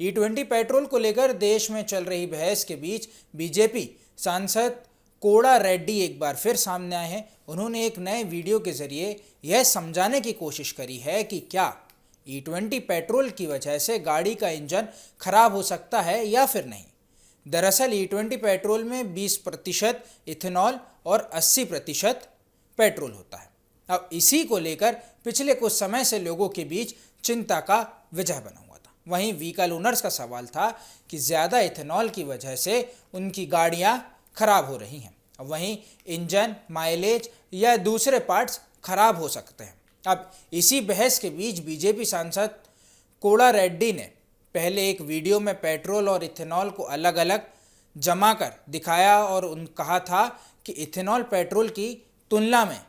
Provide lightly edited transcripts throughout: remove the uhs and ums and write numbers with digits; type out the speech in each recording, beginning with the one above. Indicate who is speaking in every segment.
Speaker 1: E20 petrol को लेकर देश में चल रही बहस के बीच बीजेपी सांसद कोड़ा रेड्डी एक बार फिर सामने आए हैं। उन्होंने एक नए वीडियो के जरिए यह समझाने की कोशिश करी है कि क्या E20 पेट्रोल की वजह से गाड़ी का इंजन खराब हो सकता है या फिर नहीं। दरअसल E20 पेट्रोल में 20% इथेनॉल और 80% पेट्रोल होता है। अब इसी को लेकर पिछले कुछ समय से लोगों के बीच चिंता का विषय बना हुआ था। वहीं व्हीकल ओनर्स का सवाल था कि ज़्यादा इथेनॉल की वजह से उनकी गाड़ियां खराब हो रही हैं। वहीं इंजन, माइलेज या दूसरे पार्ट्स खराब हो सकते हैं। अब इसी बहस के बीच बीजेपी सांसद कोड़ा रेड्डी ने पहले एक वीडियो में पेट्रोल और इथेनॉल को अलग अलग जमा कर दिखाया और कहा था कि इथेनॉल पेट्रोल की तुलना में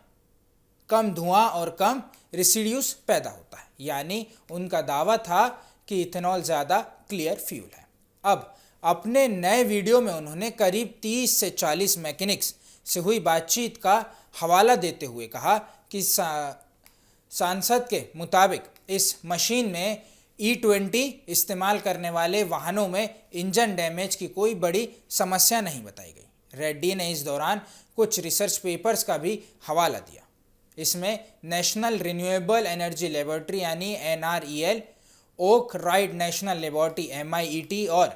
Speaker 1: कम धुआं और कम रेसिड्यूस पैदा होता है। यानी उनका दावा था कि इथेनॉल ज़्यादा क्लियर फ्यूल है। अब अपने नए वीडियो में उन्होंने करीब 30 से 40 मैकेनिक्स से हुई बातचीत का हवाला देते हुए कहा कि सांसद के मुताबिक इस मशीन में E20 इस्तेमाल करने वाले वाहनों में इंजन डैमेज की कोई बड़ी समस्या नहीं बताई गई। रेड्डी ने इस दौरान कुछ रिसर्च पेपर्स का भी हवाला दिया। इसमें नेशनल रिन्यूएबल एनर्जी लेबोरेटरी यानी NREL, Oak Ridge National Laboratory MIET और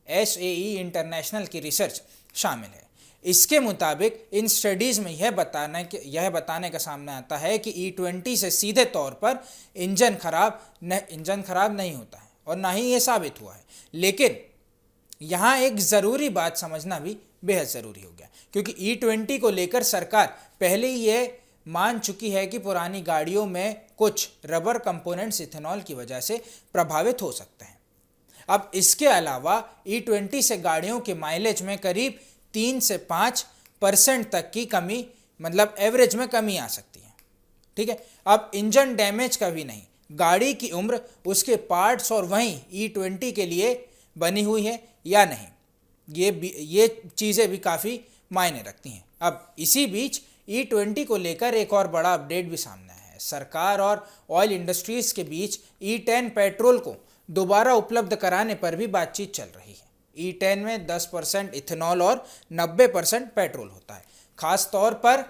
Speaker 1: SAE इंटरनेशनल की रिसर्च शामिल है। इसके मुताबिक इन स्टडीज़ में यह बताने का सामने आता है कि E20 से सीधे तौर पर इंजन खराब नहीं होता है और ना ही ये साबित हुआ है। लेकिन यहाँ एक ज़रूरी बात समझना भी बेहद ज़रूरी हो गया, क्योंकि E20 को लेकर सरकार पहले ही ये मान चुकी है कि पुरानी गाड़ियों में कुछ रबर कंपोनेंट्स इथेनॉल की वजह से प्रभावित हो सकते हैं। अब इसके अलावा E20 से गाड़ियों के माइलेज में करीब 3 से 5% तक की कमी, मतलब एवरेज में कमी आ सकती है। ठीक है। अब इंजन डैमेज का भी नहीं, गाड़ी की उम्र, उसके पार्ट्स और वहीं E20 के लिए बनी हुई है या नहीं, ये चीज़ें भी काफ़ी मायने रखती हैं। अब इसी बीच E20 को लेकर एक और बड़ा अपडेट भी सामने आया है। सरकार और ऑयल इंडस्ट्रीज़ के बीच E10 पेट्रोल को दोबारा उपलब्ध कराने पर भी बातचीत चल रही है। E10 में 10% इथेनॉल और 90% पेट्रोल होता है। खास तौर पर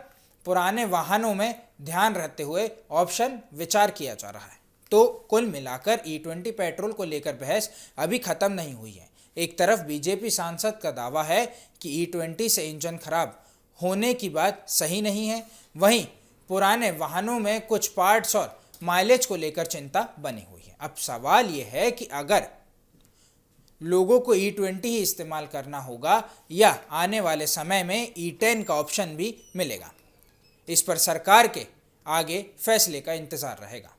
Speaker 1: पुराने वाहनों में ध्यान रखते हुए ऑप्शन विचार किया जा रहा है। तो कुल मिलाकर E20 पेट्रोल को लेकर बहस अभी ख़त्म नहीं हुई है। एक तरफ बीजेपी सांसद का दावा है कि E20 से इंजन खराब होने की बात सही नहीं है, वहीं पुराने वाहनों में कुछ पार्ट्स और माइलेज को लेकर चिंता बनी हुई है। अब सवाल यह है कि अगर लोगों को E20 ही इस्तेमाल करना होगा या आने वाले समय में E10 का ऑप्शन भी मिलेगा। इस पर सरकार के आगे फैसले का इंतज़ार रहेगा।